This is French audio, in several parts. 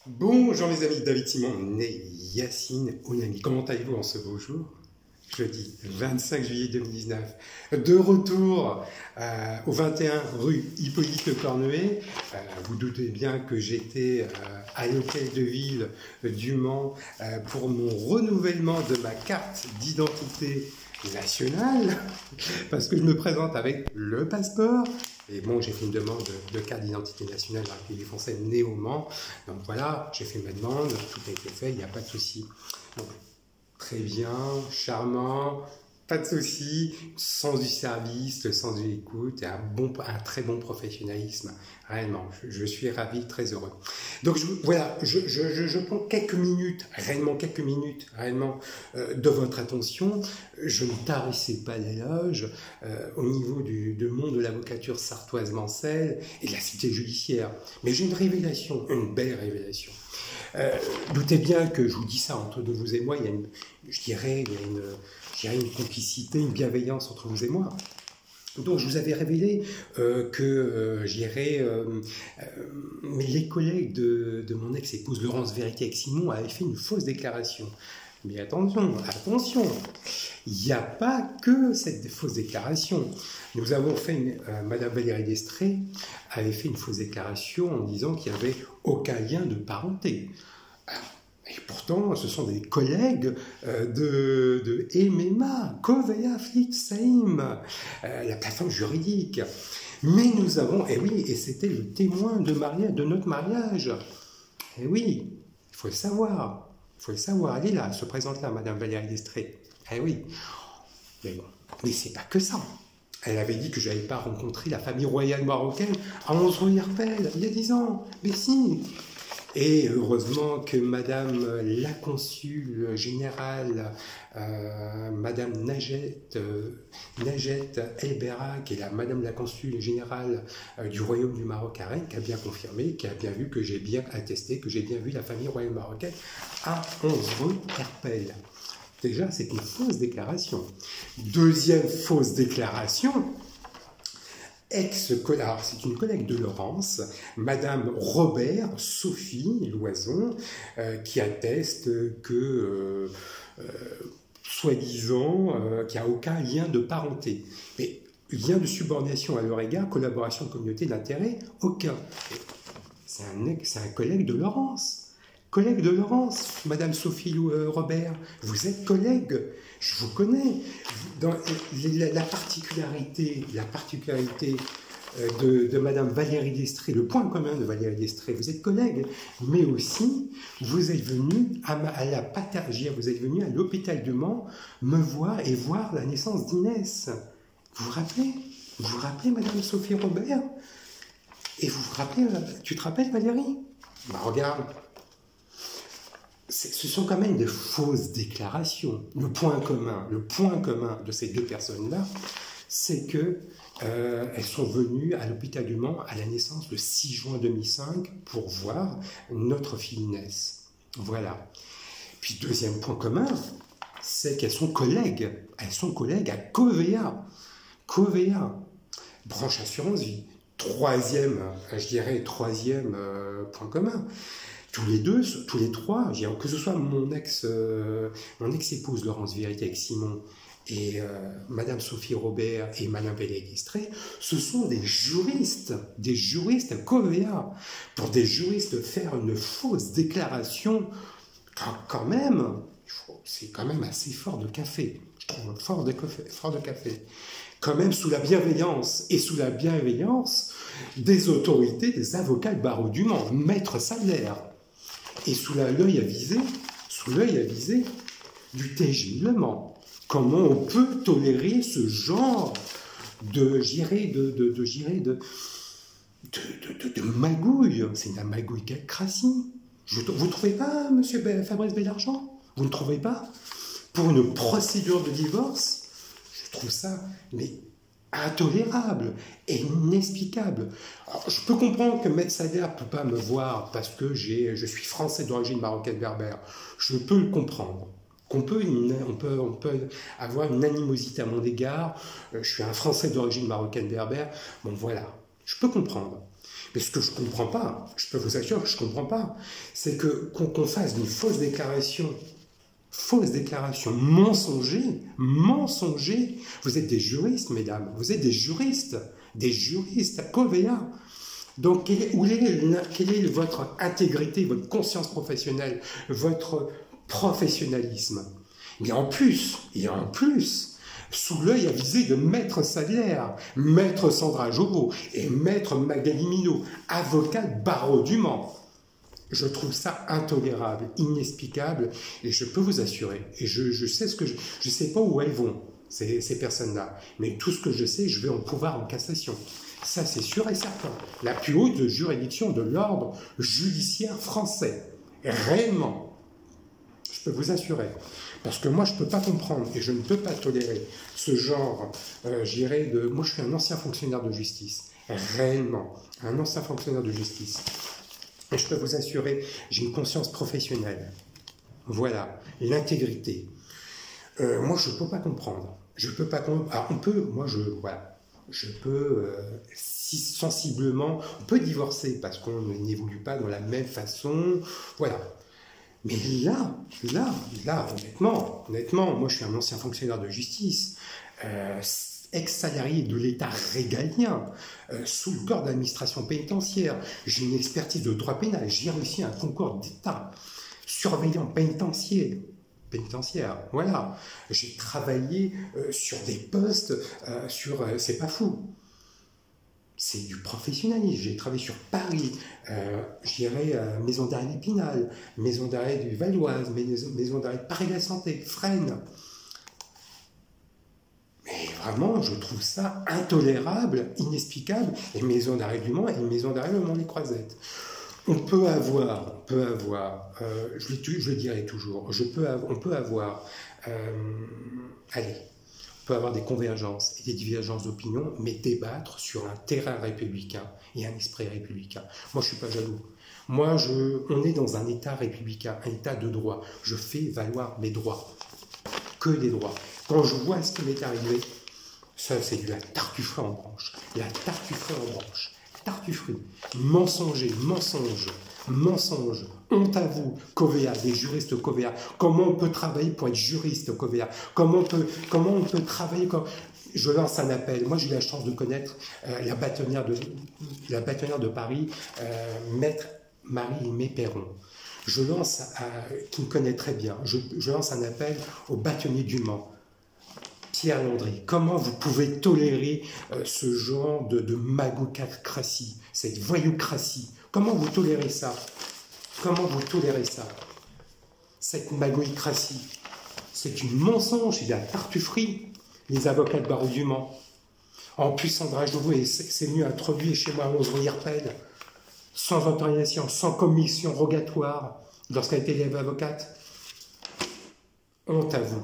Bonjour mes amis, David Simon, né Yacine Ounami. Comment allez-vous en ce beau jour? Jeudi 25 juillet 2019. De retour au 21 rue Hippolyte Cornuet. Vous doutez bien que j'étais à l'hôtel de ville du Mans pour mon renouvellement de ma carte d'identité nationale, parce que je me présente avec le passeport. Et bon, j'ai fait une demande de carte d'identité nationale dans le République français né au Mans. Donc voilà, j'ai fait ma demande, tout a été fait, il n'y a pas de souci. Donc, très bien, charmant, pas de souci, sens du service, le sens de l'écoute et un très bon professionnalisme. Réellement, je suis ravi, très heureux. Donc voilà, je prends quelques minutes, réellement, de votre attention. Je ne tarissais pas d'éloge au niveau du monde de l'avocature sartoise-mancelle et de la cité judiciaire. Mais j'ai une révélation, une belle révélation. Doutez bien que je vous dis ça entre vous et moi, il y a une complicité, une bienveillance entre vous et moi. Donc je vous avais révélé que les collègues de mon ex-épouse Laurence Vérité-Simon avaient fait une fausse déclaration. Mais attention, il n'y a pas que cette fausse déclaration. Nous avons fait, Madame Valérie Destrée avait fait une fausse déclaration en disant qu'il n'y avait aucun lien de parenté. Et pourtant, ce sont des collègues de MMA, Covéa Flixheim, la plateforme juridique. Mais nous avons, et c'était le témoin de notre mariage. Et oui, il faut le savoir. Elle est là, elle se présente là, Madame Valérie Destrée. Eh oui. Mais bon, mais c'est pas que ça. Elle avait dit que je n'avais pas rencontré la famille royale marocaine à 11 rue Herpel, il y a 10 ans. Mais si. Et heureusement que Madame la consul générale, Madame Najet El Berak, qui est Madame la consul générale du Royaume du Maroc à Rennes, qui a bien confirmé, qui a bien vu que j'ai bien attesté, que j'ai bien vu la famille royale marocaine à 11 rue Herpel. Déjà, c'est une fausse déclaration. Deuxième fausse déclaration. Alors c'est une collègue de Laurence, Madame Robert Sophie Loison, qui atteste que, soi-disant, qu'il n'y a aucun lien de parenté. Mais lien de subordination à leur égard, collaboration de communauté d'intérêt, aucun. C'est un collègue de Laurence. Collègue de Laurence, Madame Sophie Robert, vous êtes collègue, je vous connais. Dans la particularité de Madame Valérie Destrée, le point commun de Valérie Destrée, vous êtes collègue, mais aussi vous êtes venu vous êtes venu à l'hôpital du Mans me voir et voir la naissance d'Inès. Vous vous rappelez Madame Sophie Robert? Et tu te rappelles Valérie? Bah regarde. Ce sont quand même des fausses déclarations. Le point commun de ces deux personnes-là, c'est que elles sont venues à l'hôpital du Mans à la naissance le 6 juin 2005 pour voir notre fille Inès. Voilà. Puis deuxième point commun, c'est qu'elles sont collègues. Elles sont collègues à Covéa, branche assurance vie. Troisième point commun. Tous les trois, que ce soit mon ex-épouse Laurence Vérité-Simon et Madame Sophie Robert et Madame Valérie Destrée, ce sont des juristes à Covéa. Pour des juristes, faire une fausse déclaration, quand même, c'est quand même assez fort de café. Je trouve fort de café. Quand même sous la bienveillance des autorités, des avocats de barreau du Mans, Maître Sadler. Et sous l'œil avisé du TJ Le Mans. Comment on peut tolérer ce genre de magouille? C'est de la magouille quelle crassie. Vous ne trouvez pas, monsieur Fabrice Bellargent? Vous ne trouvez pas? Pour une procédure de divorce, je trouve ça, mais intolérable et inexplicable. Alors, je peux comprendre que Maître Sadler ne peut pas me voir parce que je suis français d'origine marocaine berbère. Je peux le comprendre. On peut avoir une animosité à mon égard. Je suis un français d'origine marocaine berbère. Bon, voilà. Je peux comprendre. Mais ce que je ne comprends pas, je peux vous assurer que je ne comprends pas, c'est qu'on fasse une fausse déclaration mensonger. Vous êtes des juristes, mesdames, vous êtes des juristes à Covea. Donc, quelle est votre intégrité, votre conscience professionnelle, votre professionnalisme? Et en plus, sous l'œil avisé de Maître Sadler, Maître Sandra Jovo et Maître Magali Minot, avocat de barreau du Mans. Je trouve ça intolérable, inexplicable, et je peux vous assurer, et je sais je sais pas où elles vont, ces personnes-là, mais tout ce que je sais, je vais en pouvoir en cassation. Ça, c'est sûr et certain. La plus haute juridiction de l'ordre judiciaire français. Réellement. Je peux vous assurer. Parce que moi, je ne peux pas comprendre et je ne peux pas tolérer ce genre, Moi, je suis un ancien fonctionnaire de justice. Réellement. Un ancien fonctionnaire de justice. Et je peux vous assurer, j'ai une conscience professionnelle. Voilà. L'intégrité. Moi, je ne peux pas comprendre. Je peux pas comprendre. Alors, on peut, moi, voilà. Je peux, sensiblement, on peut divorcer parce qu'on n'évolue pas dans la même façon, voilà. Mais là, honnêtement, moi je suis un ancien fonctionnaire de justice, ex-salarié de l'État régalien, sous le corps d'administration pénitentiaire. J'ai une expertise de droit pénal, j'ai réussi un concours d'État, surveillant pénitentiaire, voilà. J'ai travaillé sur des postes, c'est pas fou. C'est du professionnalisme. J'ai travaillé sur Paris, maison d'arrêt d'Épinal, maison d'arrêt du Val-d'Oise, maison d'arrêt de Paris-la-Santé, Fresnes. Mais vraiment, je trouve ça intolérable, inexplicable, et maison d'arrêt du Mans et maison d'arrêt Le Mans-les-Croisettes. On peut avoir, je le dirai toujours, on peut avoir des convergences et des divergences d'opinion, mais débattre sur un terrain républicain et un esprit républicain. Moi, je ne suis pas jaloux. Moi, on est dans un État républicain, un État de droit. Je fais valoir mes droits, que des droits. Quand je vois ce qui m'est arrivé, ça, c'est de la tartufferie en branche. Tartufferie, mensonge, honte à vous, Covea, des juristes Covea. Comment on peut travailler pour être juriste Covea? Comment on peut travailler comme... Je lance un appel. Moi, j'ai eu la chance de connaître la bâtonnière de Paris, Maître Marie-Aimée Perron. Qui me connaît très bien. Je lance un appel au bâtonnier du Mans. Pierre Landry, comment vous pouvez tolérer ce genre de magocratie, cette voyoucratie? Comment vous tolérez ça? Cette magocratie, c'est une mensonge, c'est de la tartufferie, les avocats de barreau du Mans. En plus, Sandra Jovo c'est venu introduire chez moi à 11 rue Herpel, sans autorisation, sans commission rogatoire, lorsqu'elle était élève avocate. Honte à vous.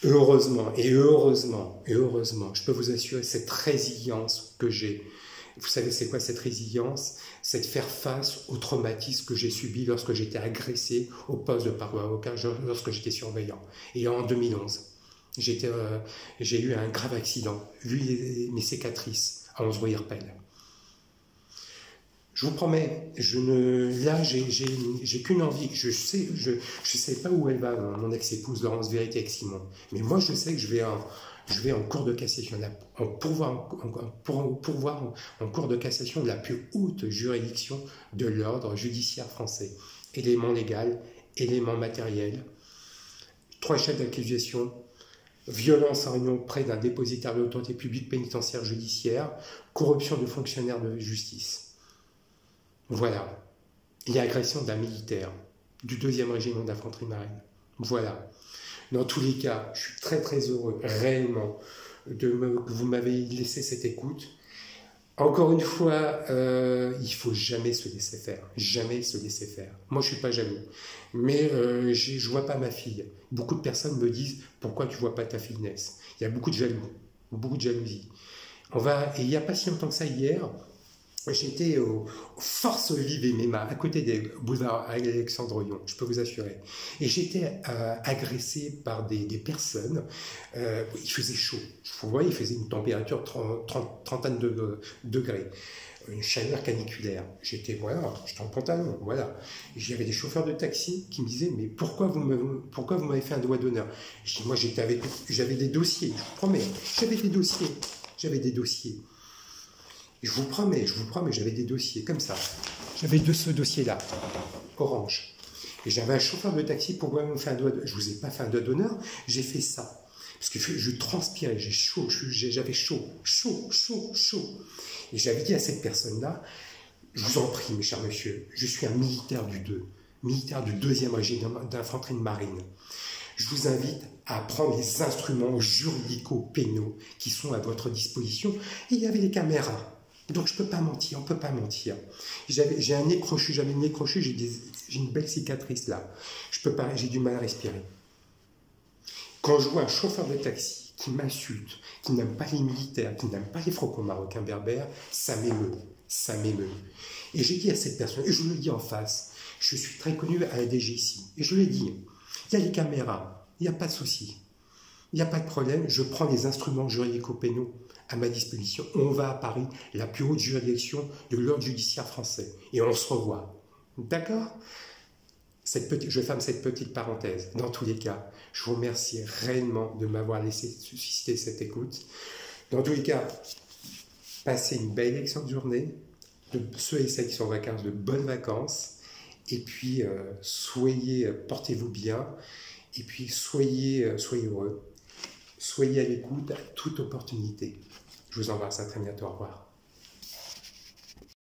Heureusement, je peux vous assurer cette résilience que j'ai. Vous savez, c'est quoi cette résilience? C'est de faire face au traumatisme que j'ai subi lorsque j'étais agressé au poste de paroi avocat, lorsque j'étais surveillant. Et en 2011, j'ai eu un grave accident, vu mes cicatrices à 11 rue Herpel. Je vous promets, là, j'ai qu'une envie. Je sais pas où elle va, mon ex-épouse Laurence Vérité avec Simon. Mais moi, je sais que je vais en cour de cassation, pourvoir en cour de cassation de la plus haute juridiction de l'ordre judiciaire français. Élément légal, élément matériel, 3 chefs d'accusation, violence en réunion près d'un dépositaire de l'autorité publique pénitentiaire judiciaire, corruption de fonctionnaires de justice. Voilà. Et agression d'un militaire du 2e régiment d'infanterie marine. Voilà. Dans tous les cas, je suis très très heureux, réellement, que vous m'avez laissé cette écoute. Encore une fois, il ne faut jamais se laisser faire. Jamais se laisser faire. Moi, je ne suis pas jaloux. Mais je ne vois pas ma fille. Beaucoup de personnes me disent « Pourquoi tu ne vois pas ta fille naisse ?» Il y a beaucoup de jalousie. Et il n'y a pas si longtemps que ça, hier, j'étais aux Forces vives et Méma, à côté des boulevards Alexandre-Yon, je peux vous assurer. Et j'étais agressé par des personnes. Il faisait chaud. Vous voyez, il faisait une température trentaine de degrés. une chaleur caniculaire. J'étais en pantalon, voilà. J'avais des chauffeurs de taxi qui me disaient, mais pourquoi vous m'avez fait un doigt d'honneur? Je dis, moi, j'avais des dossiers, je vous promets, j'avais des dossiers. Et je vous promets, j'avais des dossiers, comme ça. J'avais ce dossier-là, orange. Et j'avais un chauffeur de taxi, pourquoi vous m'avez fait un doigt d'honneur? Je ne vous ai pas fait un doigt d'honneur, j'ai fait ça. Parce que je transpirais, j'avais chaud. Et j'avais dit à cette personne-là, je vous en prie, mes chers messieurs, je suis un militaire du 2e régiment d'infanterie de marine. Je vous invite à prendre les instruments juridico-pénaux qui sont à votre disposition. Et il y avait des caméras. Donc je ne peux pas mentir, on ne peut pas mentir. J'ai un nez crochu, j'ai une belle cicatrice là. Je peux pas, j'ai du mal à respirer. Quand je vois un chauffeur de taxi qui m'insulte, qui n'aime pas les militaires, qui n'aime pas les franco-marocains berbères, ça m'émeut. Et j'ai dit à cette personne, et je vous le dis en face, je suis très connu à la DGIC, et je lui ai dit, il y a les caméras, il n'y a pas de souci, il n'y a pas de problème, je prends les instruments juridico-pénaux à ma disposition, on va à Paris, la plus haute juridiction de l'ordre judiciaire français, et on se revoit. D'accord ? Je ferme cette petite parenthèse. Dans tous les cas, je vous remercie réellement de m'avoir laissé susciter cette écoute. Dans tous les cas, passez une belle excellente journée. De ceux et celles qui sont en vacances, de bonnes vacances. Et puis, portez-vous bien. Et puis, soyez heureux. Soyez à l'écoute à toute opportunité. Je vous embrasse, à très bientôt. Au revoir.